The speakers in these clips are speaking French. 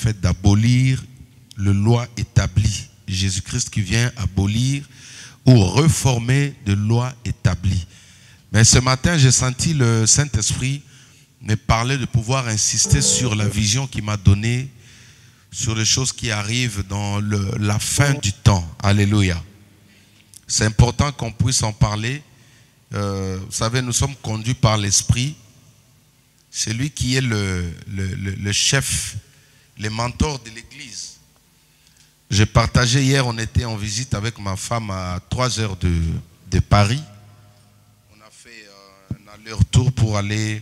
fait d'abolir le loi établie. Jésus-Christ qui vient abolir ou reformer de loi établie. Mais ce matin, j'ai senti le Saint-Esprit me parler de pouvoir insister sur la vision qu'il m'a donnée, sur les choses qui arrivent dans la fin du temps. Alléluia. C'est important qu'on puisse en parler. Vous savez, nous sommes conduits par l'Esprit. C'est lui qui est le chef, le mentor de l'Église. J'ai partagé hier, on était en visite avec ma femme à 3 heures de Paris. On a fait un aller-retour pour aller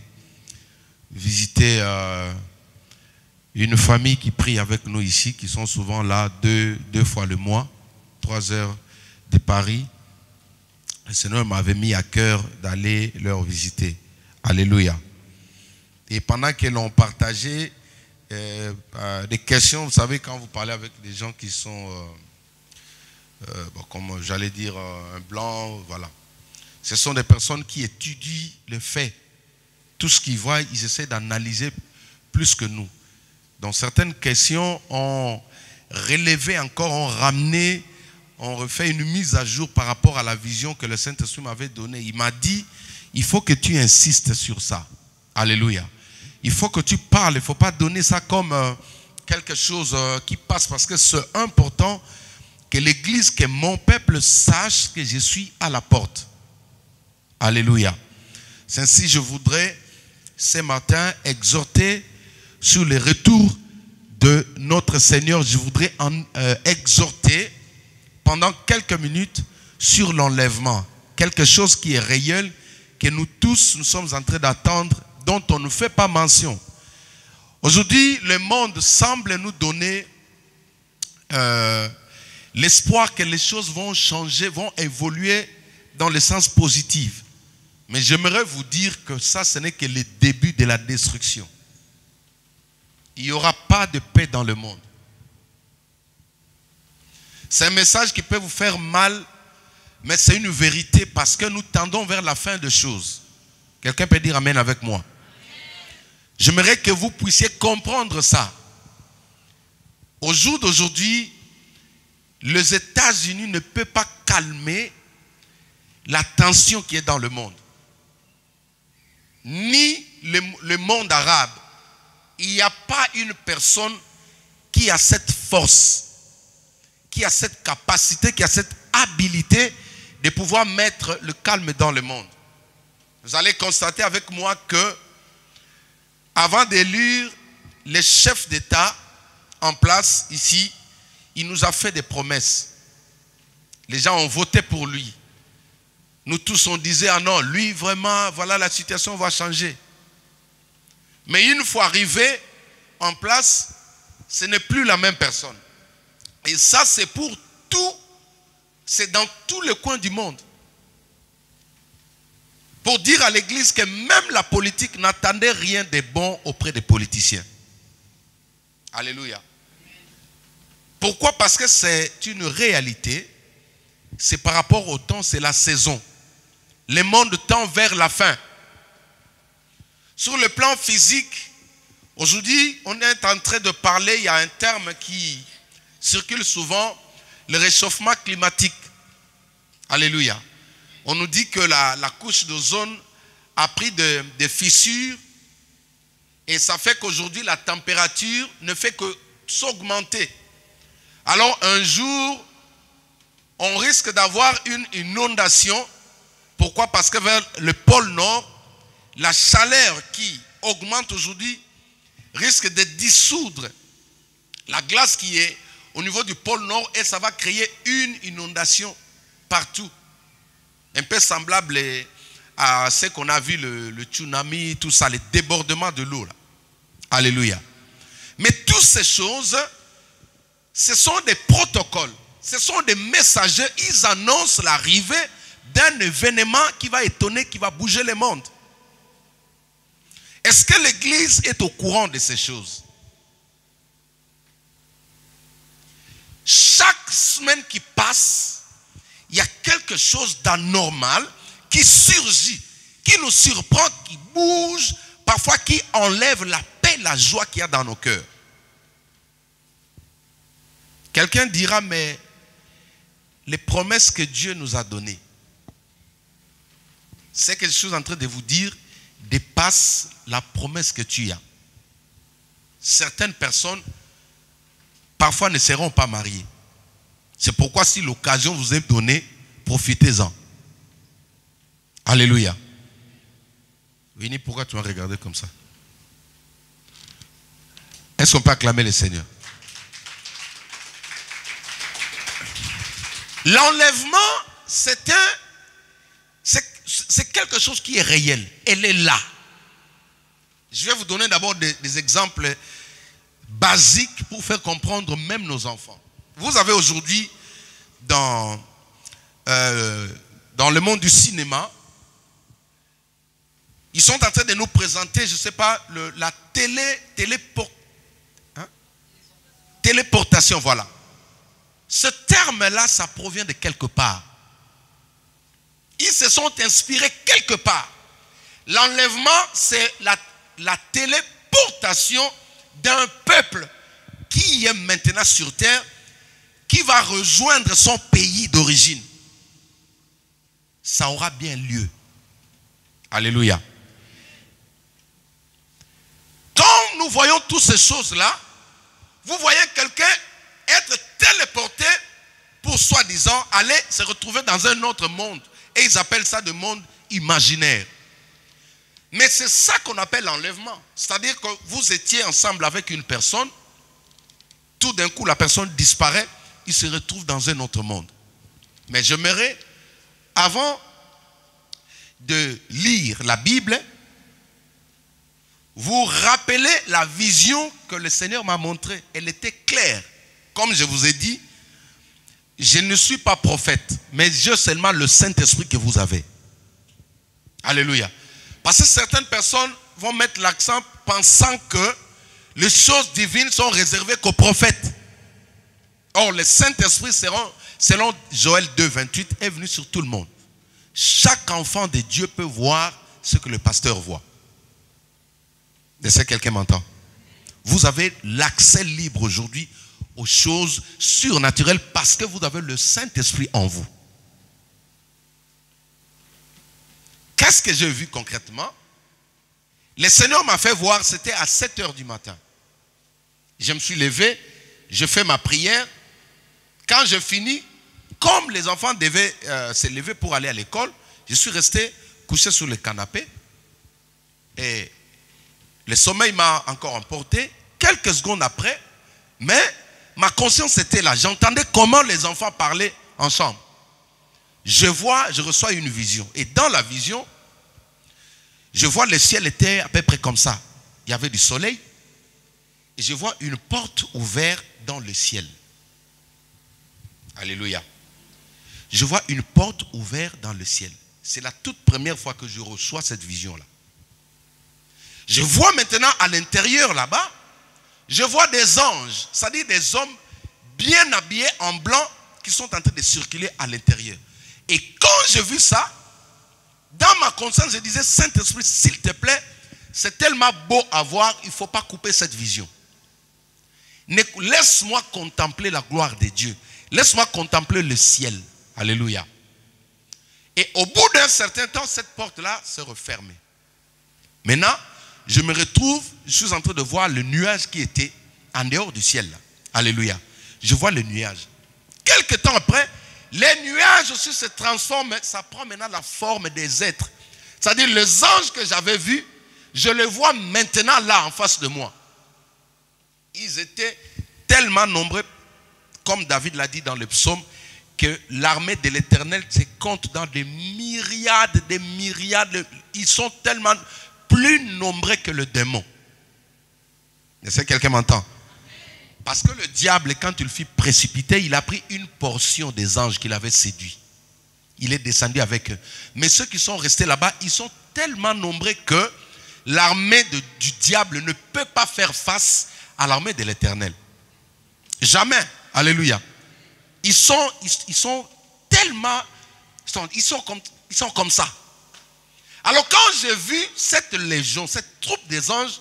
visiter une famille qui prie avec nous ici, qui sont souvent là deux fois le mois, 3 heures de Paris. Le Seigneur m'avait mis à cœur d'aller leur visiter. Alléluia. Et pendant qu'ils l'ont partagé, des questions, vous savez, quand vous parlez avec des gens qui sont, comme j'allais dire, un blanc, voilà. Ce sont des personnes qui étudient le fait. Tout ce qu'ils voient, ils essaient d'analyser plus que nous. Donc certaines questions ont relevé encore, ont ramené, ont refait une mise à jour par rapport à la vision que le Saint-Esprit m'avait donnée. Il m'a dit, il faut que tu insistes sur ça. Alléluia. Il faut que tu parles, il ne faut pas donner ça comme quelque chose qui passe, parce que c'est important que l'Église, que mon peuple sache que je suis à la porte. Alléluia. C'est ainsi que je voudrais ce matin exhorter sur le retour de notre Seigneur. Je voudrais exhorter pendant quelques minutes sur l'enlèvement. Quelque chose qui est réel, que nous tous, nous sommes en train d'attendre, dont on ne fait pas mention. Aujourd'hui, le monde semble nous donner l'espoir que les choses vont changer, vont évoluer dans le sens positif. Mais j'aimerais vous dire que ça, ce n'est que le début de la destruction. Il n'y aura pas de paix dans le monde. C'est un message qui peut vous faire mal, mais c'est une vérité parce que nous tendons vers la fin des choses. Quelqu'un peut dire amen avec moi. J'aimerais que vous puissiez comprendre ça. Au jour d'aujourd'hui, les États-Unis ne peuvent pas calmer la tension qui est dans le monde. Ni le monde arabe. Il n'y a pas une personne qui a cette force, qui a cette capacité, qui a cette habilité de pouvoir mettre le calme dans le monde. Vous allez constater avec moi que avant d'élire les chefs d'État en place ici, il nous a fait des promesses. Les gens ont voté pour lui. Nous tous on disait, ah non, lui vraiment, voilà la situation va changer. Mais une fois arrivé en place, ce n'est plus la même personne. Et ça c'est pour tout, c'est dans tous les coins du monde. Pour dire à l'Église que même la politique n'attendait rien de bon auprès des politiciens. Alléluia. Pourquoi? Parce que c'est une réalité. C'est par rapport au temps, c'est la saison. Le monde tend vers la fin. Sur le plan physique, aujourd'hui, on est en train de parler, il y a un terme qui circule souvent, le réchauffement climatique. Alléluia. On nous dit que la couche d'ozone a pris des fissures et ça fait qu'aujourd'hui la température ne fait que s'augmenter. Alors un jour, on risque d'avoir une inondation. Pourquoi? Parce que vers le pôle Nord, la chaleur qui augmente aujourd'hui risque de dissoudre la glace qui est au niveau du pôle Nord et ça va créer une inondation partout. Un peu semblable à ce qu'on a vu, le tsunami, tout ça, les débordements de l'eau. Alléluia. Mais toutes ces choses, ce sont des protocoles, ce sont des messagers, ils annoncent l'arrivée d'un événement qui va étonner, qui va bouger le monde. Est-ce que l'Église est au courant de ces choses? Chaque semaine qui passe, il y a quelque chose d'anormal qui surgit, qui nous surprend, qui bouge, parfois qui enlève la paix, la joie qu'il y a dans nos cœurs. Quelqu'un dira, mais les promesses que Dieu nous a données, c'est que je suis en train de vous dire, dépasse la promesse que tu as. Certaines personnes, parfois, ne seront pas mariées. C'est pourquoi si l'occasion vous est donnée, profitez-en. Alléluia. Winnie, pourquoi tu m'as regardé comme ça? Est-ce qu'on peut acclamer le Seigneur? L'enlèvement, c'est quelque chose qui est réel. Elle est là. Je vais vous donner d'abord des exemples basiques pour faire comprendre même nos enfants. Vous avez aujourd'hui dans le monde du cinéma, ils sont en train de nous présenter, je ne sais pas, la téléportation, voilà. Ce terme-là, ça provient de quelque part. Ils se sont inspirés quelque part. L'enlèvement, c'est la téléportation d'un peuple qui est maintenant sur terre, qui va rejoindre son pays d'origine. Ça aura bien lieu. Alléluia. Quand nous voyons toutes ces choses-là, vous voyez quelqu'un être téléporté pour soi-disant aller se retrouver dans un autre monde. Et ils appellent ça de monde imaginaire. Mais c'est ça qu'on appelle l'enlèvement. C'est-à-dire que vous étiez ensemble avec une personne, tout d'un coup la personne disparaît, il se retrouve dans un autre monde. Mais j'aimerais, avant de lire la Bible, vous rappeler la vision que le Seigneur m'a montrée. Elle était claire. Comme je vous ai dit, je ne suis pas prophète, mais j'ai seulement le Saint-Esprit que vous avez. Alléluia. Parce que certaines personnes vont mettre l'accent pensant que les choses divines sont réservées qu'aux prophètes. Or, le Saint-Esprit, selon Joël 2, 28, est venu sur tout le monde. Chaque enfant de Dieu peut voir ce que le pasteur voit. Est-ce que quelqu'un m'entend? Vous avez l'accès libre aujourd'hui aux choses surnaturelles parce que vous avez le Saint-Esprit en vous. Qu'est-ce que j'ai vu concrètement? Le Seigneur m'a fait voir, c'était à 7 h du matin. Je me suis levé, je fais ma prière. Quand je finis, comme les enfants devaient se lever pour aller à l'école, je suis resté couché sur le canapé. Et le sommeil m'a encore emporté. Quelques secondes après, mais ma conscience était là. J'entendais comment les enfants parlaient ensemble. Je reçois une vision. Et dans la vision, je vois le ciel était à peu près comme ça. Il y avait du soleil. Et je vois une porte ouverte dans le ciel. Alléluia. Je vois une porte ouverte dans le ciel. C'est la toute première fois que je reçois cette vision-là. Je vois maintenant à l'intérieur là-bas, je vois des anges, c'est-à-dire des hommes bien habillés en blanc qui sont en train de circuler à l'intérieur. Et quand j'ai vu ça, dans ma conscience, je disais, Saint-Esprit, s'il te plaît, c'est tellement beau à voir, il ne faut pas couper cette vision. Laisse-moi contempler la gloire de Dieu. Laisse-moi contempler le ciel. Alléluia. Et au bout d'un certain temps, cette porte-là se refermait. Maintenant, je me retrouve, je suis en train de voir le nuage qui était en dehors du ciel. Là. Alléluia. Je vois le nuage. Quelque temps après, les nuages aussi se transforment, ça prend maintenant la forme des êtres. C'est-à-dire les anges que j'avais vus, je les vois maintenant là en face de moi. Ils étaient tellement nombreux, comme David l'a dit dans le psaume, que l'armée de l'Éternel se compte dans des myriades. Ils sont tellement plus nombreux que le démon. Est-ce que quelqu'un m'entend? Parce que le diable, quand il fut précipité, il a pris une portion des anges qu'il avait séduits. Il est descendu avec eux. Mais ceux qui sont restés là-bas, ils sont tellement nombreux que l'armée du diable ne peut pas faire face à l'armée de l'Éternel. Jamais. Alléluia. Ils sont tellement... Ils sont comme ça. Alors quand j'ai vu cette légion, cette troupe des anges,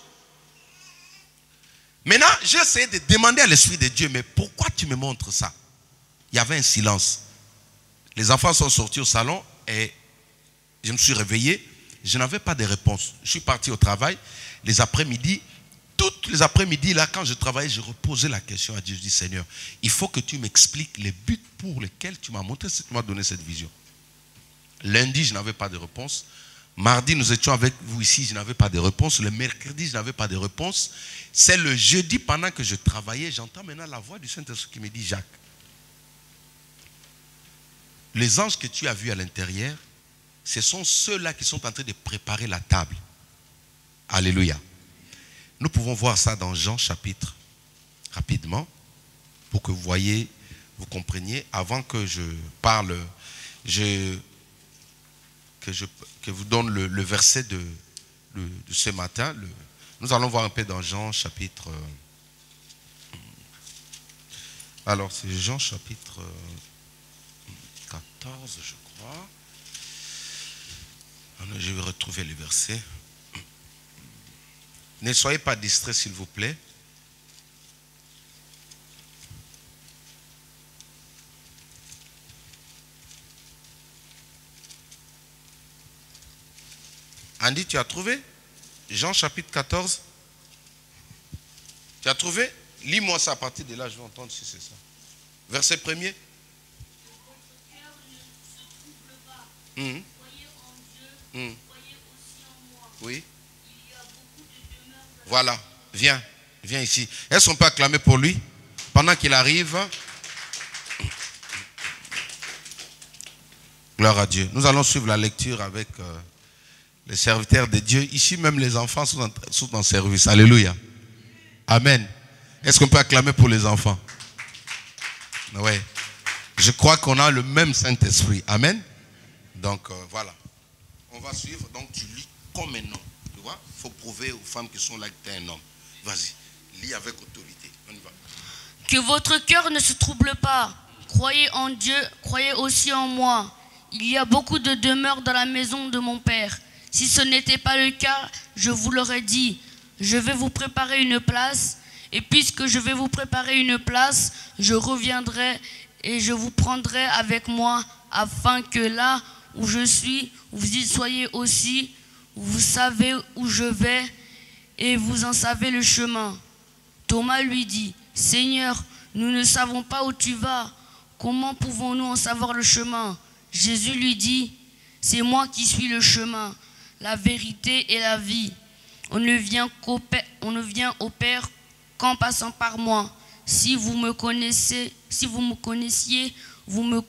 Maintenant, j'ai essayé de demander à l'Esprit de Dieu, mais pourquoi tu me montres ça? Il y avait un silence. Les enfants sont sortis au salon et je me suis réveillé. Je n'avais pas de réponse. Je suis parti au travail. Les après-midi, toutes les après-midi, là, quand je travaillais, je reposais la question à Dieu. Je dis, Seigneur, il faut que tu m'expliques les buts pour lesquels tu m'as montré, tu m'as donné cette vision. Lundi, je n'avais pas de réponse. Mardi, nous étions avec vous ici, je n'avais pas de réponse. Le mercredi, je n'avais pas de réponse. C'est le jeudi, pendant que je travaillais, j'entends maintenant la voix du Saint-Esprit qui me dit, Jacques, les anges que tu as vus à l'intérieur, ce sont ceux-là qui sont en train de préparer la table. Alléluia. Nous pouvons voir ça dans Jean chapitre, rapidement, pour que vous voyez, vous compreniez, avant que je parle, que vous donne le verset de ce matin. Nous allons voir un peu dans Jean chapitre... alors c'est Jean chapitre 14, je crois. Je vais retrouver les versets. Ne soyez pas distraits, s'il vous plaît. Andy, tu as trouvé? Jean chapitre 14. Tu as trouvé? Lis-moi ça à partir de là, je vais entendre si c'est ça. Verset 1er. Croyez aussi en moi. Oui. Il y a beaucoup de demeures. Voilà, viens ici. Est-ce qu'on peut acclamer pour lui pendant qu'il arrive? Gloire à Dieu. Nous allons suivre la lecture avec les serviteurs de Dieu. Ici même les enfants sont en service. Alléluia. Amen. Est-ce qu'on peut acclamer pour les enfants? Oui. Je crois qu'on a le même Saint-Esprit. Amen. Donc voilà. On va suivre. Donc tu lis comme un homme. Tu vois? Il faut prouver aux femmes qui sont là que tu es un homme. Vas-y. Lis avec autorité. On y va. Que votre cœur ne se trouble pas. Croyez en Dieu, croyez aussi en moi. Il y a beaucoup de demeures dans la maison de mon Père. Si ce n'était pas le cas, je vous l'aurais dit. Je vais vous préparer une place. Et puisque je vais vous préparer une place, je reviendrai et je vous prendrai avec moi, afin que là où je suis, vous y soyez aussi. Vous savez où je vais et vous en savez le chemin. Thomas lui dit, Seigneur, nous ne savons pas où tu vas. Comment pouvons-nous en savoir le chemin? Jésus lui dit, c'est moi qui suis le chemin, la vérité et la vie. On ne vient au Père qu'en passant par moi. Si vous me connaissiez, vous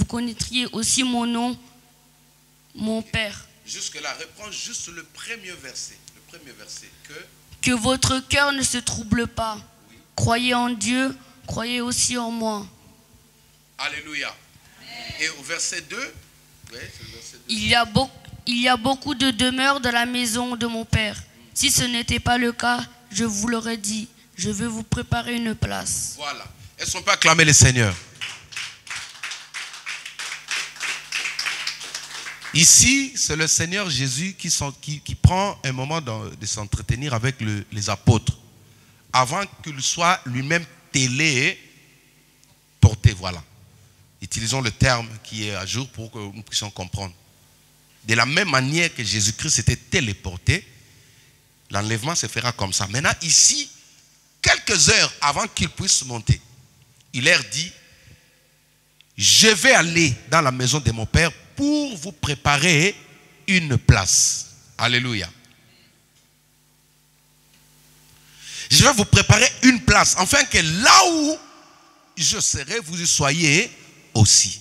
connaîtriez aussi mon nom, mon Père. Jusque-là, reprends juste le premier verset. Que votre cœur ne se trouble pas. Oui. Croyez en Dieu, croyez aussi en moi. Alléluia. Et au verset 2, ouais, c'est le verset 2. Il y a beaucoup de demeures dans la maison de mon Père. Si ce n'était pas le cas, je vous l'aurais dit. Je vais vous préparer une place. Voilà. Est-ce qu'on peut acclamer le Seigneur? Ici, c'est le Seigneur Jésus qui prend un moment de s'entretenir avec les apôtres avant qu'il soit lui-même téléporté. Voilà. Utilisons le terme qui est à jour pour que nous puissions comprendre. De la même manière que Jésus-Christ était téléporté, l'enlèvement se fera comme ça. Maintenant, ici, quelques heures avant qu'il puisse monter, il leur dit, je vais aller dans la maison de mon Père pour vous préparer une place. Alléluia. Je vais vous préparer une place, afin que là où je serai, vous y soyez aussi.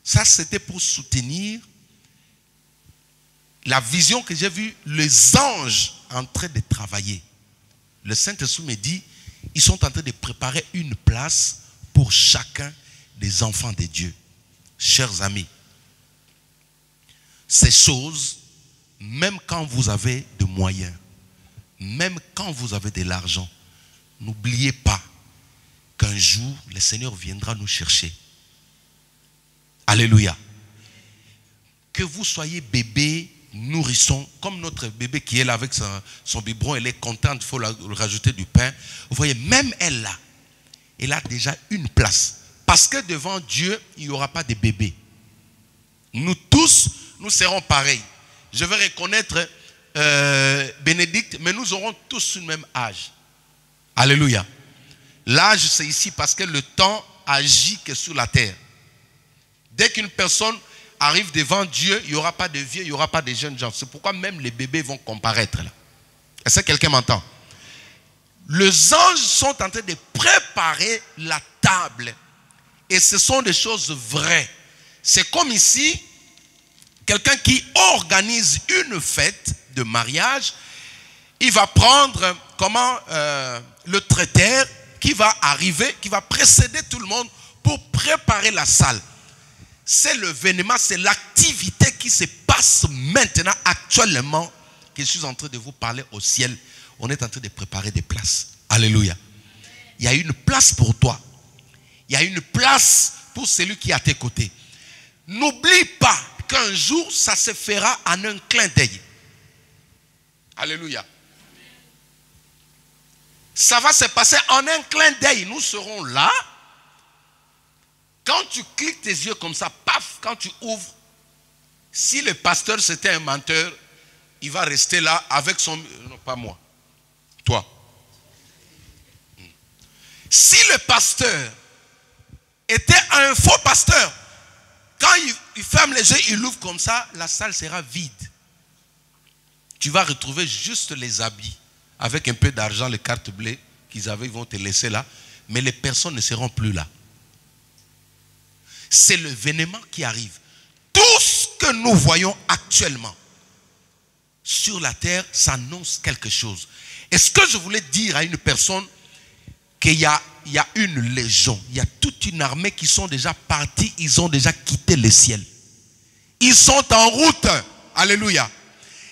Ça, c'était pour soutenir la vision que j'ai vue, les anges en train de travailler. Le Saint-Esprit me dit, ils sont en train de préparer une place pour chacun des enfants de Dieu. Chers amis, ces choses, même quand vous avez de moyens, même quand vous avez de l'argent, n'oubliez pas qu'un jour, le Seigneur viendra nous chercher. Alléluia. Que vous soyez bébé nourrissons, comme notre bébé qui est là avec son biberon, elle est contente, il faut rajouter du pain. Vous voyez, même elle là, elle a déjà une place. Parce que devant Dieu, il n'y aura pas de bébé. Nous tous, nous serons pareils. Je vais reconnaître Bénédicte, mais nous aurons tous le même âge. Alléluia. L'âge, c'est ici parce que le temps agit que sur la terre. Dès qu'une personne arrive devant Dieu, il n'y aura pas de vieux, il n'y aura pas de jeunes gens. C'est pourquoi même les bébés vont comparaître là. Est-ce que quelqu'un m'entend? Les anges sont en train de préparer la table. Et ce sont des choses vraies. C'est comme ici, quelqu'un qui organise une fête de mariage, il va prendre le traiteur qui va arriver, qui va précéder tout le monde pour préparer la salle. C'est l'événement, c'est l'activité qui se passe maintenant, actuellement, que je suis en train de vous parler au ciel. On est en train de préparer des places. Alléluia. Il y a une place pour toi. Il y a une place pour celui qui est à tes côtés. N'oublie pas qu'un jour, ça se fera en un clin d'œil. Alléluia. Ça va se passer en un clin d'œil. Nous serons là. Quand tu cliques tes yeux comme ça, paf, quand tu ouvres, si le pasteur c'était un menteur, il va rester là avec son... Non, pas moi. Toi. Si le pasteur était un faux pasteur, quand il ferme les yeux, il l'ouvre comme ça, la salle sera vide. Tu vas retrouver juste les habits. Avec un peu d'argent, les cartes bleues qu'ils avaient, ils vont te laisser là. Mais les personnes ne seront plus là. C'est l'événement qui arrive. Tout ce que nous voyons actuellement sur la terre, ça annonce quelque chose. Est-ce que je voulais dire à une personne qu'il y a une légion, il y a toute une armée qui sont déjà partis, ils ont déjà quitté le ciel. Ils sont en route. Alléluia.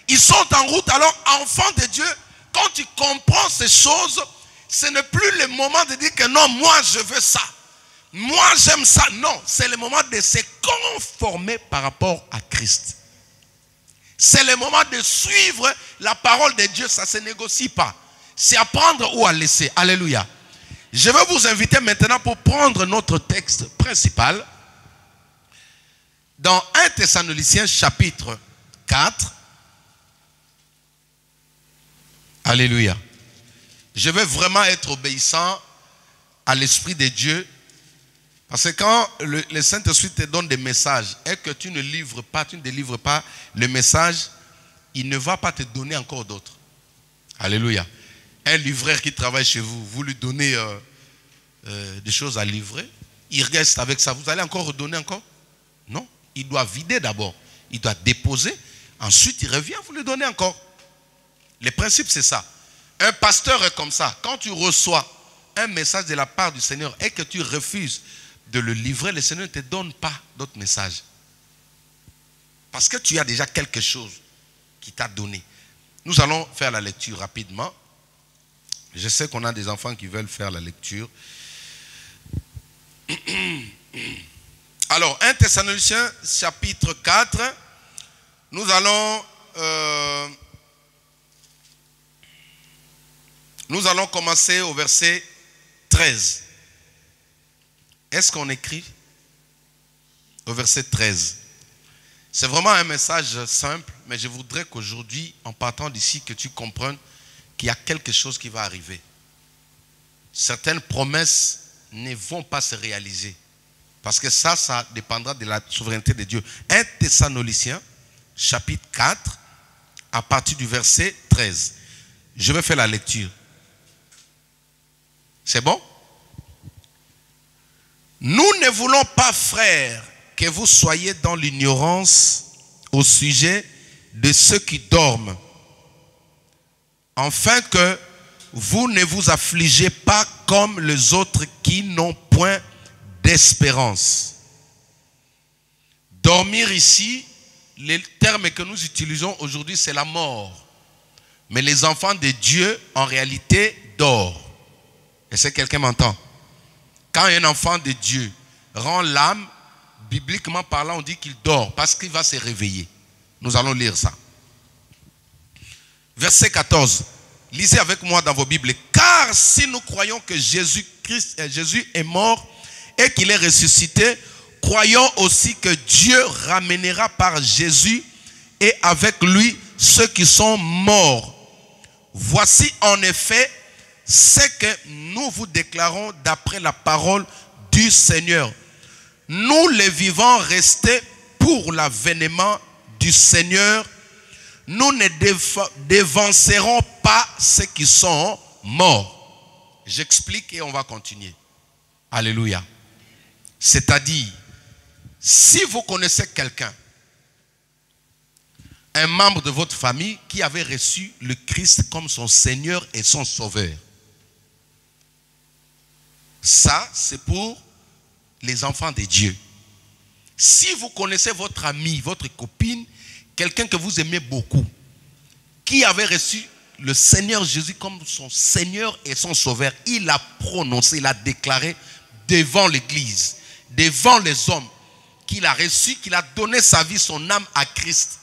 Ils sont en route. Alors, enfants de Dieu, quand tu comprends ces choses, ce n'est plus le moment de dire que non, moi je veux ça. Moi j'aime ça. Non, c'est le moment de se conformer par rapport à Christ. C'est le moment de suivre la parole de Dieu. Ça ne se négocie pas. C'est à prendre ou à laisser. Alléluia. Je vais vous inviter maintenant pour prendre notre texte principal. Dans 1 Thessaloniciens chapitre 4. Alléluia. Je vais vraiment être obéissant à l'Esprit de Dieu. Parce que quand le Saint-Esprit te donne des messages et que tu ne livres pas, tu ne délivres pas le message, il ne va pas te donner encore d'autres. Alléluia. Un livreur qui travaille chez vous, vous lui donnez des choses à livrer, il reste avec ça. Vous allez encore redonner encore? Non. Il doit vider d'abord. Il doit déposer. Ensuite, il revient, vous lui donnez encore. Le principe, c'est ça. Un pasteur est comme ça. Quand tu reçois un message de la part du Seigneur et que tu refuses de le livrer, le Seigneur ne te donne pas d'autres messages. Parce que tu as déjà quelque chose qui t'a donné. Nous allons faire la lecture rapidement. Je sais qu'on a des enfants qui veulent faire la lecture. Alors, 1 Thessaloniciens chapitre 4, nous allons commencer au verset 13. Est-ce qu'on écrit au verset 13? C'est vraiment un message simple, mais je voudrais qu'aujourd'hui, en partant d'ici, que tu comprennes qu'il y a quelque chose qui va arriver. Certaines promesses ne vont pas se réaliser. Parce que ça dépendra de la souveraineté de Dieu. 1 Thessaloniciens, chapitre 4, à partir du verset 13. Je vais faire la lecture. C'est bon? Nous ne voulons pas, frères, que vous soyez dans l'ignorance au sujet de ceux qui dorment, afin que vous ne vous affligez pas comme les autres qui n'ont point d'espérance. Dormir ici, le terme que nous utilisons aujourd'hui, c'est la mort. Mais les enfants de Dieu, en réalité, dorment. Est-ce que quelqu'un m'entend? Quand un enfant de Dieu rend l'âme, bibliquement parlant, on dit qu'il dort parce qu'il va se réveiller. Nous allons lire ça. Verset 14. Lisez avec moi dans vos Bibles. Car si nous croyons que Jésus est mort et qu'il est ressuscité, croyons aussi que Dieu ramènera par Jésus et avec lui ceux qui sont morts. Voici en effet ce que nous vous déclarons d'après la parole du Seigneur. Nous les vivants restés pour l'avènement du Seigneur, nous ne dévancerons pas ceux qui sont morts. J'explique et on va continuer. Alléluia. C'est-à-dire, si vous connaissez quelqu'un, un membre de votre famille qui avait reçu le Christ comme son Seigneur et son Sauveur, ça, c'est pour les enfants de Dieu. Si vous connaissez votre ami, votre copine, quelqu'un que vous aimez beaucoup, qui avait reçu le Seigneur Jésus comme son Seigneur et son Sauveur, il a prononcé, il a déclaré devant l'Église, devant les hommes, qu'il a reçu, qu'il a donné sa vie, son âme à Christ.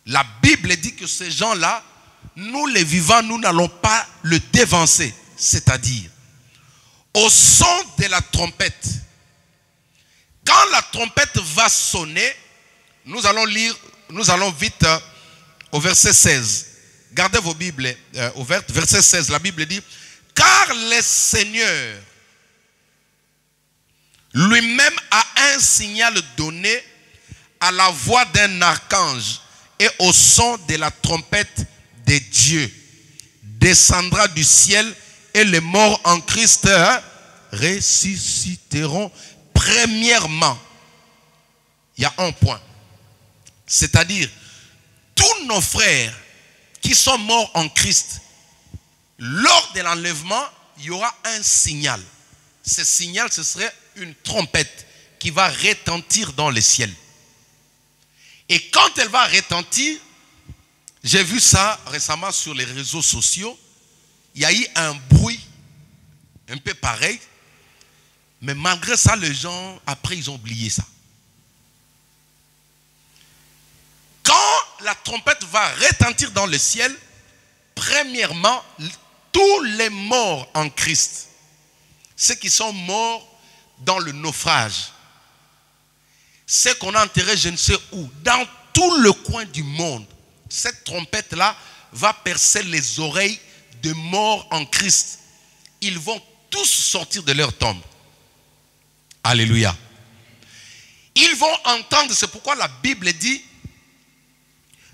La Bible dit que ces gens-là, nous les vivants, nous n'allons pas le dévancer. C'est-à-dire, au son de la trompette, quand la trompette va sonner, nous allons lire, nous allons vite au verset 16. Gardez vos Bibles ouvertes. Verset 16, la Bible dit, car le Seigneur lui-même a un signal donné à la voix d'un archange et au son de la trompette de Dieu. Descendra du ciel et les morts en Christ ressusciteront premièrement. Il y a un point. C'est-à-dire, tous nos frères qui sont morts en Christ, lors de l'enlèvement, il y aura un signal. Ce signal, ce serait une trompette qui va retentir dans le ciel. Et quand elle va retentir, j'ai vu ça récemment sur les réseaux sociaux, il y a eu un bruit un peu pareil, mais malgré ça, les gens, après, ils ont oublié ça. Quand la trompette va retentir dans le ciel, premièrement, tous les morts en Christ, ceux qui sont morts dans le naufrage, ceux qu'on a enterrés je ne sais où, dans tout le coin du monde, cette trompette-là va percer les oreilles de morts en Christ. Ils vont tous sortir de leur tombe. Alléluia. Ils vont entendre, c'est pourquoi la Bible dit,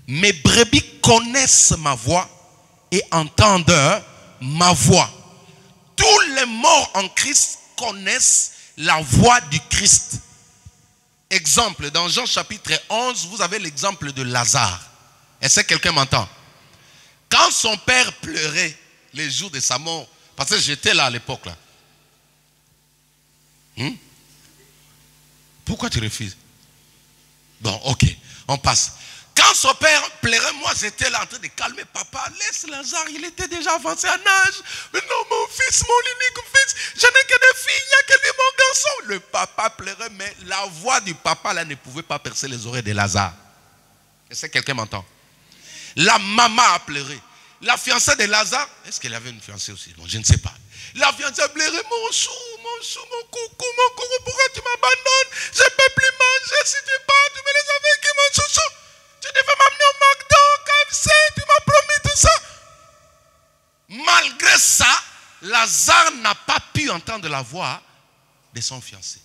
mes brebis connaissent ma voix et entendent ma voix. Tous les morts en Christ connaissent la voix du Christ. Exemple, dans Jean chapitre 11, vous avez l'exemple de Lazare. Est-ce que quelqu'un m'entend? Quand son père pleurait les jours de sa mort, parce que j'étais là à l'époque là. Pourquoi tu refuses? Bon, ok, on passe. Quand son père pleurait, moi j'étais là en train de calmer papa. Laisse Lazare, il était déjà avancé en âge. Mais non, mon fils, mon unique fils, je n'ai que des filles, il n'y a que lui, mon garçon. Le papa pleurait, mais la voix du papa là ne pouvait pas percer les oreilles de Lazare. Est-ce que quelqu'un m'entend? La maman a pleuré. La fiancée de Lazare, est-ce qu'elle avait une fiancée aussi? Bon, je ne sais pas. La fiancée a pleuré, mon chou, mon coucou, pourquoi tu m'abandonnes? Je ne peux plus manger si tu pars, tu me laisses avec mon chouchou. Tu devais m'amener au McDo, KFC, tu m'as promis tout ça. Malgré ça, Lazare n'a pas pu entendre la voix de son fiancé.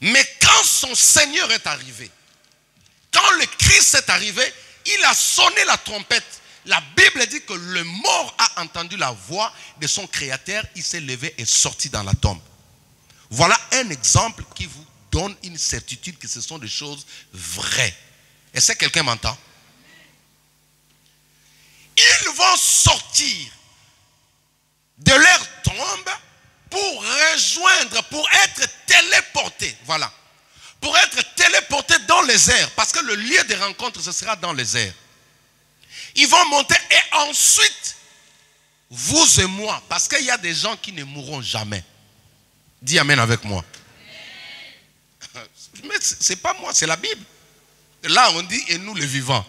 Mais quand son Seigneur est arrivé, quand le Christ est arrivé, il a sonné la trompette. La Bible dit que le mort a entendu la voix de son Créateur, il s'est levé et sorti dans la tombe. Voilà un exemple qui vous donne une certitude que ce sont des choses vraies. Est-ce que quelqu'un m'entend? Ils vont sortir de leur tombe pour rejoindre, pour être téléportés. Voilà. Pour être téléportés dans les airs. Parce que le lieu de rencontre, ce sera dans les airs. Ils vont monter et ensuite, vous et moi, parce qu'il y a des gens qui ne mourront jamais. Dis amen avec moi. Mais ce n'est pas moi, c'est la Bible. Là, on dit, et nous les vivants.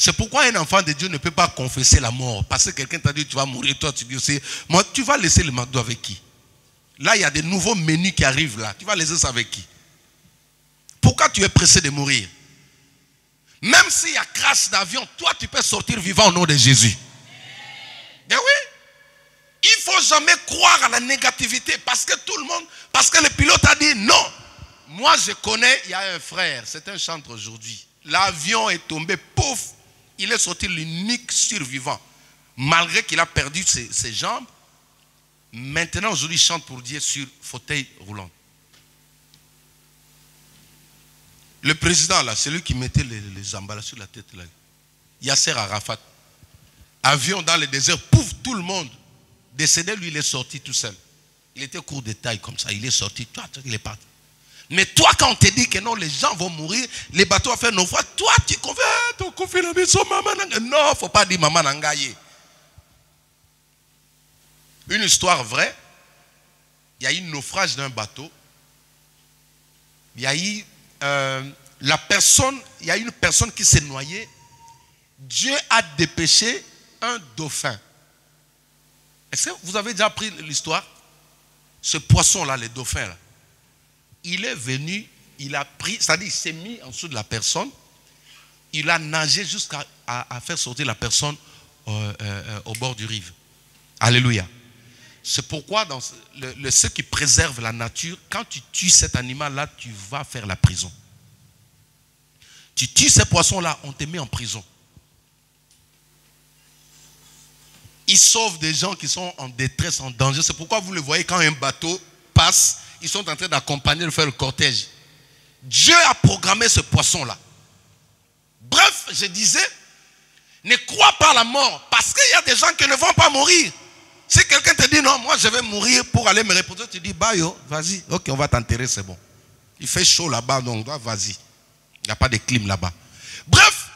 C'est pourquoi un enfant de Dieu ne peut pas confesser la mort. Parce que quelqu'un t'a dit tu vas mourir, toi tu dis aussi, moi, tu vas laisser le McDo avec qui? Là, il y a des nouveaux menus qui arrivent là. Tu vas laisser ça avec qui? Pourquoi tu es pressé de mourir? Même s'il y a crash d'avion, toi tu peux sortir vivant au nom de Jésus. Ben oui. Il ne faut jamais croire à la négativité parce que tout le monde, parce que le pilote a dit non. Moi je connais, il y a un frère, c'est un chantre aujourd'hui. L'avion est tombé, pouf, il est sorti l'unique survivant. Malgré qu'il a perdu ses jambes, maintenant aujourd'hui il chante pour Dieu sur fauteuil roulant. Le président là, c'est lui qui mettait les emballages sur la tête là. Yasser Arafat. Avion dans le désert, pouf, tout le monde. Décédé, lui il est sorti tout seul. Il était court de taille comme ça, il est sorti, toi, il est parti. Mais toi, quand on te dit que non, les gens vont mourir, les bateaux vont faire naufrage, toi, tu confies, tu confies la maison, maman nangaye. Non, il ne faut pas dire maman nangaye. Une histoire vraie, il y a eu un naufrage d'un bateau. Il y a eu il y a une personne qui s'est noyée. Dieu a dépêché un dauphin. Est-ce que vous avez déjà appris l'histoire? Ce poisson-là, le dauphin, là, il est venu, il a pris, c'est-à-dire il s'est mis en dessous de la personne, il a nagé jusqu'à faire sortir la personne au bord du rive. Alléluia. C'est pourquoi dans ceux qui préservent la nature, quand tu tues cet animal-là, tu vas faire la prison. Tu tues ces poissons-là, on te met en prison. Ils sauvent des gens qui sont en détresse, en danger. C'est pourquoi vous le voyez quand un bateau passe, ils sont en train d'accompagner, de faire le cortège. Dieu a programmé ce poisson-là. Bref, je disais, ne crois pas à la mort, parce qu'il y a des gens qui ne vont pas mourir. Si quelqu'un te dit non, moi je vais mourir pour aller me reposer, tu dis bah yo, vas-y, ok, on va t'enterrer, c'est bon. Il fait chaud là-bas, donc vas-y. Il n'y a pas de clim là-bas. Bref,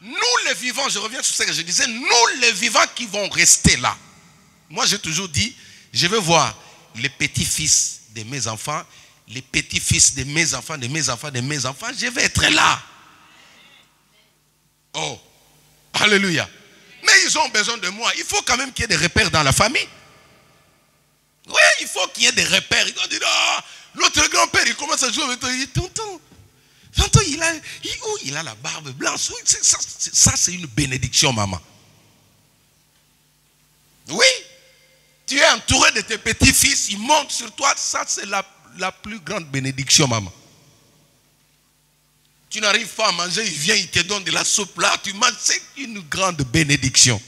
nous les vivants, je reviens sur ce que je disais, nous les vivants qui vont rester là. Moi j'ai toujours dit, je veux voir les petits-fils de mes enfants, les petits-fils de mes enfants, de mes enfants, de mes enfants, je vais être là. Oh, alléluia. Mais ils ont besoin de moi. Il faut quand même qu'il y ait des repères dans la famille. Oui, il faut qu'il y ait des repères. Ils vont dire, ah, l'autre grand-père, il commence à jouer avec toi. Il dit, tonton, il a la barbe blanche. Ça, c'est une bénédiction, maman. Oui, tu es entouré de tes petits-fils, ils montent sur toi. Ça, c'est la plus grande bénédiction, maman. Tu n'arrives pas à manger, il vient, il te donne de la soupe là, tu manges, c'est une grande bénédiction.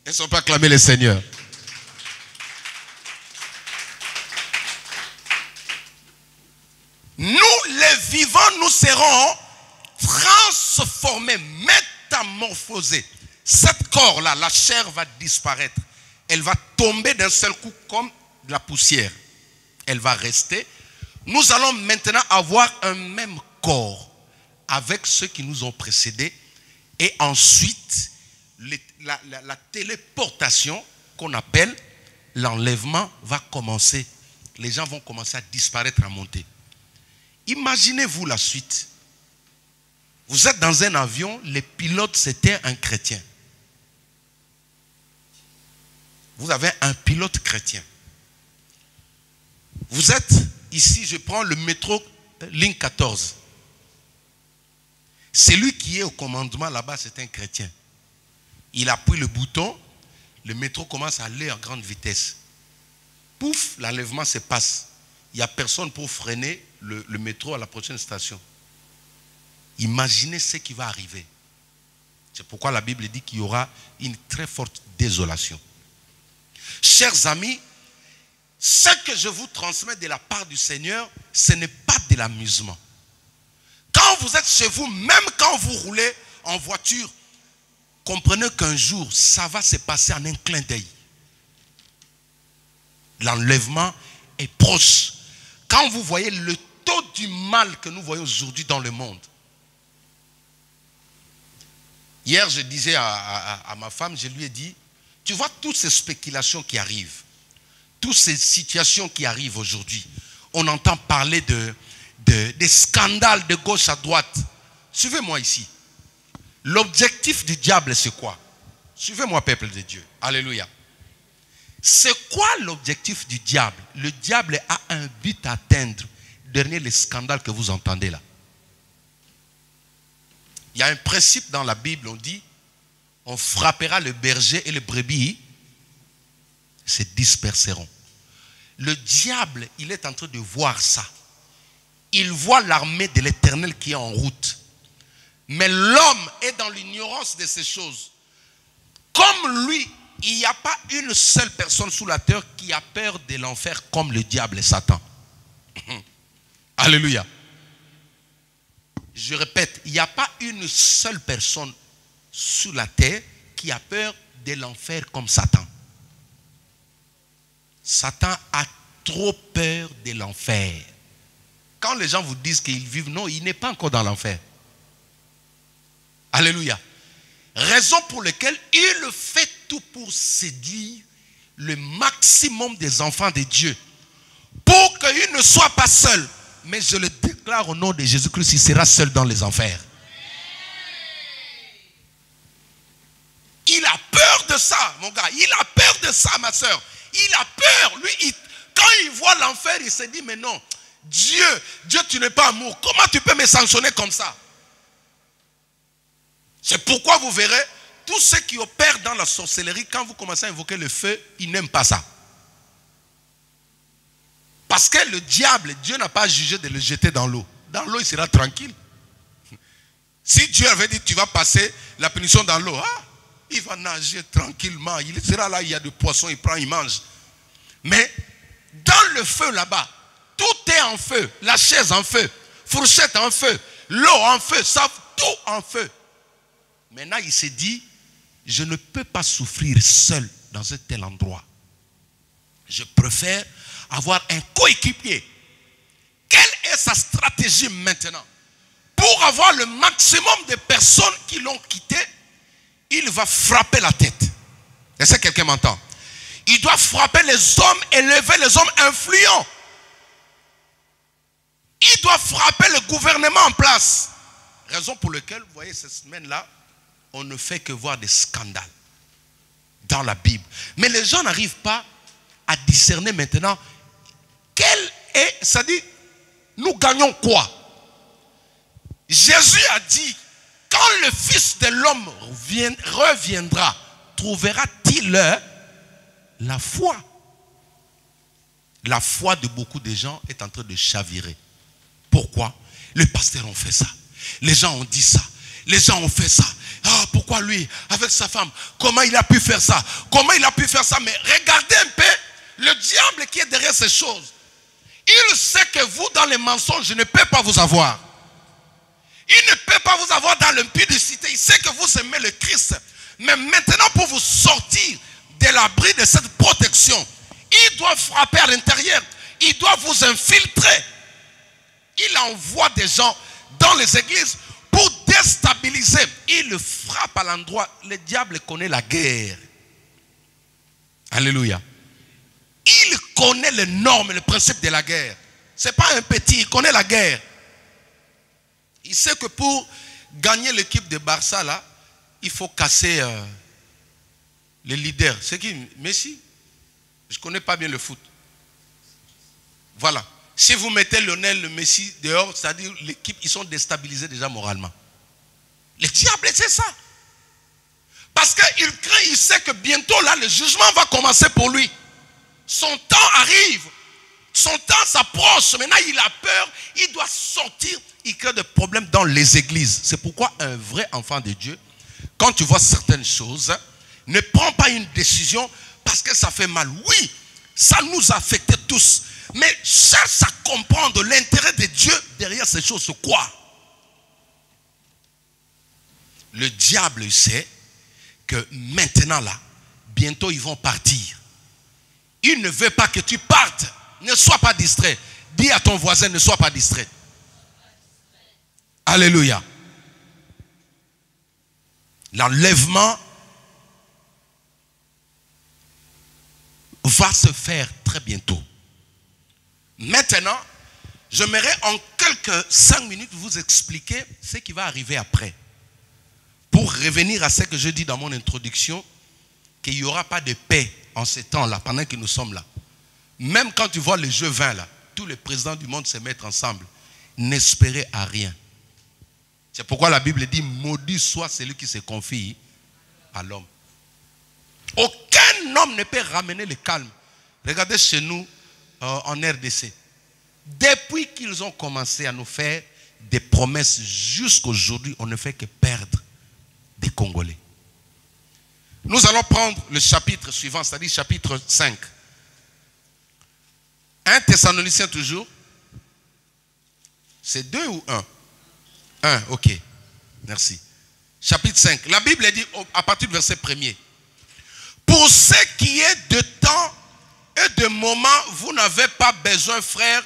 Est-ce qu'on peut acclamer le Seigneur? Nous, les vivants, nous serons transformés, métamorphosés. Cette corps-là, la chair va disparaître. Elle va tomber d'un seul coup comme de la poussière. Elle va rester. Nous allons maintenant avoir un même corps avec ceux qui nous ont précédés, et ensuite la téléportation qu'on appelle l'enlèvement va commencer. Les gens vont commencer à disparaître, à monter. Imaginez-vous la suite. Vous êtes dans un avion, le pilote c'était un chrétien. Vous avez un pilote chrétien. Vous êtes ici, je prends le métro ligne 14. Celui qui est au commandement là-bas, c'est un chrétien. Il appuie le bouton, le métro commence à aller à grande vitesse. Pouf, l'enlèvement se passe. Il n'y a personne pour freiner le métro à la prochaine station. Imaginez ce qui va arriver. C'est pourquoi la Bible dit qu'il y aura une très forte désolation. Chers amis, ce que je vous transmets de la part du Seigneur, ce n'est pas de l'amusement. Quand vous êtes chez vous, même quand vous roulez en voiture, comprenez qu'un jour, ça va se passer en un clin d'œil. L'enlèvement est proche. Quand vous voyez le taux du mal que nous voyons aujourd'hui dans le monde. Hier, je disais à ma femme, je lui ai dit, tu vois toutes ces spéculations qui arrivent, toutes ces situations qui arrivent aujourd'hui, on entend parler des scandales de gauche à droite. Suivez-moi ici. L'objectif du diable, c'est quoi? Suivez-moi, peuple de Dieu. Alléluia. C'est quoi l'objectif du diable? Le diable a un but à atteindre. Dernier, les scandales que vous entendez là. Il y a un principe dans la Bible, on dit, on frappera le berger et les brebis se disperseront. Le diable, il est en train de voir ça. Il voit l'armée de l'Éternel qui est en route. Mais l'homme est dans l'ignorance de ces choses. Comme lui, il n'y a pas une seule personne sous la terre qui a peur de l'enfer comme le diable et Satan. Alléluia. Je répète, il n'y a pas une seule personne sur la terre qui a peur de l'enfer comme Satan. Satan a trop peur de l'enfer. Quand les gens vous disent qu'ils vivent, non, il n'est pas encore dans l'enfer. Alléluia. Raison pour laquelle il fait tout pour séduire le maximum des enfants de Dieu. Pour qu'ils ne soient pas seuls. Mais je le déclare au nom de Jésus-Christ, il sera seul dans les enfers. Il a peur de ça, mon gars. Il a peur de ça, ma soeur. Il a peur. Lui, quand il voit l'enfer, il se dit, mais non, Dieu, tu n'es pas amour. Comment tu peux me sanctionner comme ça? C'est pourquoi vous verrez, tous ceux qui opèrent dans la sorcellerie, quand vous commencez à invoquer le feu, ils n'aiment pas ça. Parce que le diable, Dieu n'a pas jugé de le jeter dans l'eau. Dans l'eau, il sera tranquille. Si Dieu avait dit, tu vas passer la punition dans l'eau, il va nager tranquillement. Il sera là, il y a des poissons, il prend, il mange. Mais dans le feu là-bas, tout est en feu. La chaise en feu, fourchette en feu, l'eau en feu, ça, tout en feu. Maintenant, il s'est dit, je ne peux pas souffrir seul dans un tel endroit. Je préfère avoir un coéquipier. Quelle est sa stratégie maintenant? Pour avoir le maximum de personnes qui l'ont quitté, il va frapper la tête. Est-ce que quelqu'un m'entend? Il doit frapper les hommes et lever les hommes influents. Il doit frapper le gouvernement en place. Raison pour laquelle, vous voyez, cette semaine-là, on ne fait que voir des scandales dans la Bible. Mais les gens n'arrivent pas à discerner maintenant quel est, ça dit, nous gagnons quoi? Jésus a dit, quand le Fils de l'homme reviendra, trouvera-t-il la foi? La foi de beaucoup de gens est en train de chavirer. Pourquoi? Les pasteurs ont fait ça. Les gens ont dit ça. Les gens ont fait ça. Ah, pourquoi lui, avec sa femme, comment il a pu faire ça? Comment il a pu faire ça? Mais regardez un peu le diable qui est derrière ces choses. Il sait que vous, dans les mensonges, je ne peux pas vous avoir. Il ne peut pas vous avoir dans l'impudicité. Il sait que vous aimez le Christ. Mais maintenant, pour vous sortir de l'abri de cette protection, il doit frapper à l'intérieur. Il doit vous infiltrer. Il envoie des gens dans les églises pour déstabiliser. Il le frappe à l'endroit. Le diable connaît la guerre. Alléluia. Il connaît les normes, le principe de la guerre. Ce n'est pas un petit, il connaît la guerre. Il sait que pour gagner l'équipe de Barça, là, il faut casser les leaders. C'est qui? Messi? Je ne connais pas bien le foot. Voilà. Si vous mettez Lionel Messi dehors, c'est-à-dire l'équipe, ils sont déstabilisés déjà moralement. Le diable, c'est ça. Parce qu'il craint, il sait que bientôt, là, le jugement va commencer pour lui. Son temps arrive. Son temps s'approche. Maintenant, il a peur. Il doit sortir. Il crée des problèmes dans les églises. C'est pourquoi un vrai enfant de Dieu, quand tu vois certaines choses, ne prends pas une décision parce que ça fait mal. Oui, ça nous affecte tous. Mais cherche à comprendre l'intérêt de Dieu derrière ces choses. C'est quoi? Le diable sait que maintenant là, bientôt ils vont partir. Il ne veut pas que tu partes. Ne sois pas distrait. Dis à ton voisin, ne sois pas distrait. Alléluia. L'enlèvement va se faire très bientôt. Maintenant, j'aimerais en quelques 5 minutes vous expliquer ce qui va arriver après. Pour pour revenir à ce que je dis dans mon introduction, qu'il n'y aura pas de paix en ces temps-là, pendant que nous sommes là. Même quand tu vois le G20 là, tous les présidents du monde se mettent ensemble. N'espérez à rien. C'est pourquoi la Bible dit, maudit soit celui qui se confie à l'homme. Aucun homme ne peut ramener le calme. Regardez chez nous, en RDC. Depuis qu'ils ont commencé à nous faire des promesses jusqu'à aujourd'hui, on ne fait que perdre des Congolais. Nous allons prendre le chapitre suivant, c'est-à-dire chapitre 5. 1 Thessaloniciens toujours. C'est 2 ou 1? 1, ok. Merci. Chapitre 5. La Bible dit à partir du verset 1er. Pour ce qui est de temps et de moment, vous n'avez pas besoin, frères,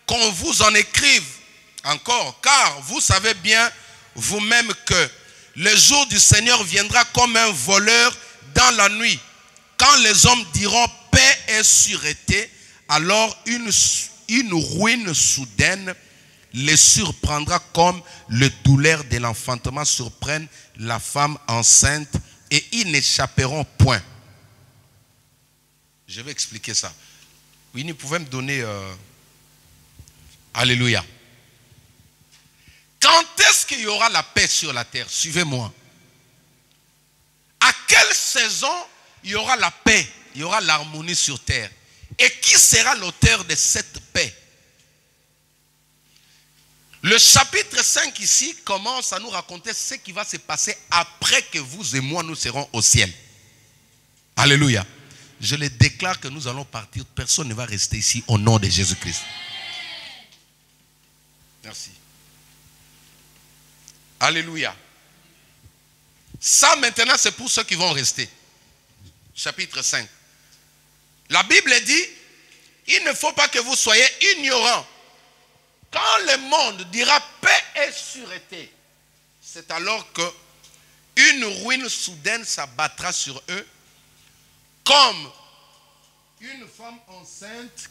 qu'on vous en écrive encore. Car vous savez bien vous-même que le jour du Seigneur viendra comme un voleur dans la nuit. Quand les hommes diront paix et sûreté, alors une ruine soudaine les surprendra comme le douleur de l'enfantement surprenne la femme enceinte et ils n'échapperont point. Je vais expliquer ça. Oui, vous pouvez me donner... Alléluia. Quand est-ce qu'il y aura la paix sur la terre? Suivez-moi. À quelle saison il y aura la paix, il y aura l'harmonie sur terre? Et qui sera l'auteur de cette paix? Le chapitre 5 ici commence à nous raconter ce qui va se passer après que vous et moi nous serons au ciel. Alléluia. Je le déclare que nous allons partir. Personne ne va rester ici au nom de Jésus-Christ. Merci. Alléluia. Ça maintenant c'est pour ceux qui vont rester. Chapitre 5. La Bible dit, il ne faut pas que vous soyez ignorants. Quand le monde dira paix et sûreté, c'est alors que une ruine soudaine s'abattra sur eux, comme une femme enceinte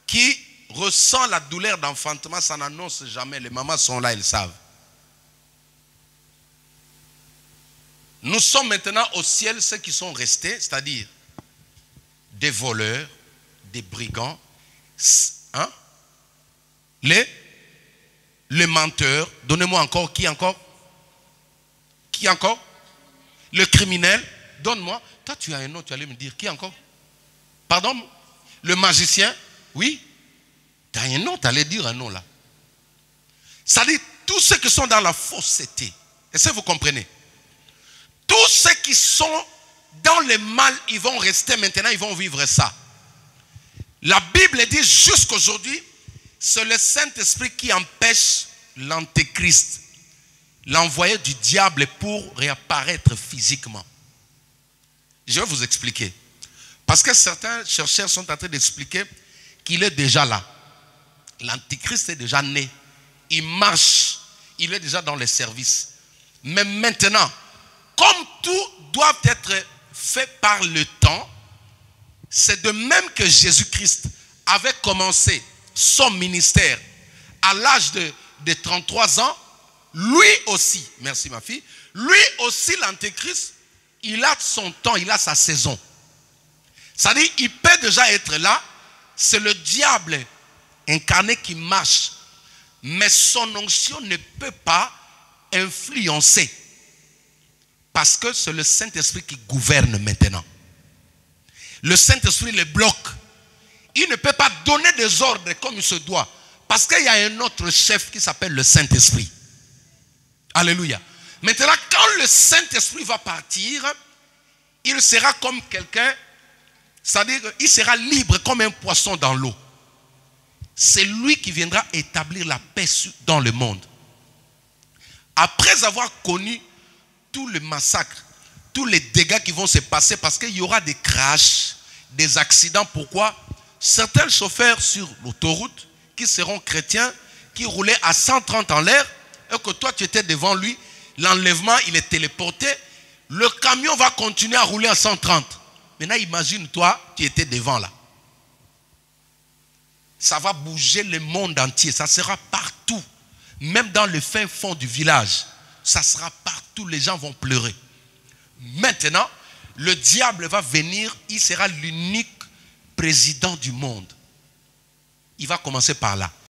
qui ressent la douleur d'enfantement, ça n'annonce jamais. Les mamans sont là, elles savent. Nous sommes maintenant au ciel, ceux qui sont restés, c'est-à-dire des voleurs, des brigands, hein? Les menteurs. Donnez-moi encore, qui encore? Qui encore? Le criminel. Donne-moi. Toi, tu as un nom, tu allais me dire. Qui encore? Pardon? Le magicien. Oui. Tu as un nom, tu allais dire un nom là. Ça dit tous ceux qui sont dans la fausseté. Est-ce que vous comprenez? Tous ceux qui sont dans le mal, ils vont rester maintenant, ils vont vivre ça. La Bible dit jusqu'aujourd'hui, c'est le Saint-Esprit qui empêche l'antéchrist, l'envoyé du diable pour réapparaître physiquement. Je vais vous expliquer. Parce que certains chercheurs sont en train d'expliquer qu'il est déjà là. L'antéchrist est déjà né. Il marche. Il est déjà dans les services. Mais maintenant, comme tout doit être fait par le temps, c'est de même que Jésus-Christ avait commencé son ministère à l'âge de 33 ans, lui aussi, merci ma fille, lui aussi l'antéchrist, il a son temps, il a sa saison. C'est-à-dire, il peut déjà être là, c'est le diable incarné qui marche, mais son onction ne peut pas influencer. Parce que c'est le Saint-Esprit qui gouverne maintenant. Le Saint-Esprit le bloque. Il ne peut pas donner des ordres comme il se doit. Parce qu'il y a un autre chef qui s'appelle le Saint-Esprit. Alléluia. Maintenant, quand le Saint-Esprit va partir, il sera comme quelqu'un, c'est-à-dire qu'il sera libre comme un poisson dans l'eau. C'est lui qui viendra établir la paix dans le monde. Après avoir connu tout le massacre, tous les dégâts qui vont se passer, parce qu'il y aura des crashs, des accidents. Pourquoi? Certains chauffeurs sur l'autoroute qui seront chrétiens, qui roulaient à 130 en l'air, et que toi tu étais devant lui, l'enlèvement il est téléporté, le camion va continuer à rouler à 130. Maintenant imagine toi, tu étais devant là. Ça va bouger le monde entier. Ça sera partout. Même dans le fin fond du village. Ça sera partout. Les gens vont pleurer. Maintenant, le diable va venir. Il sera l'unique président du monde. Il va commencer par là.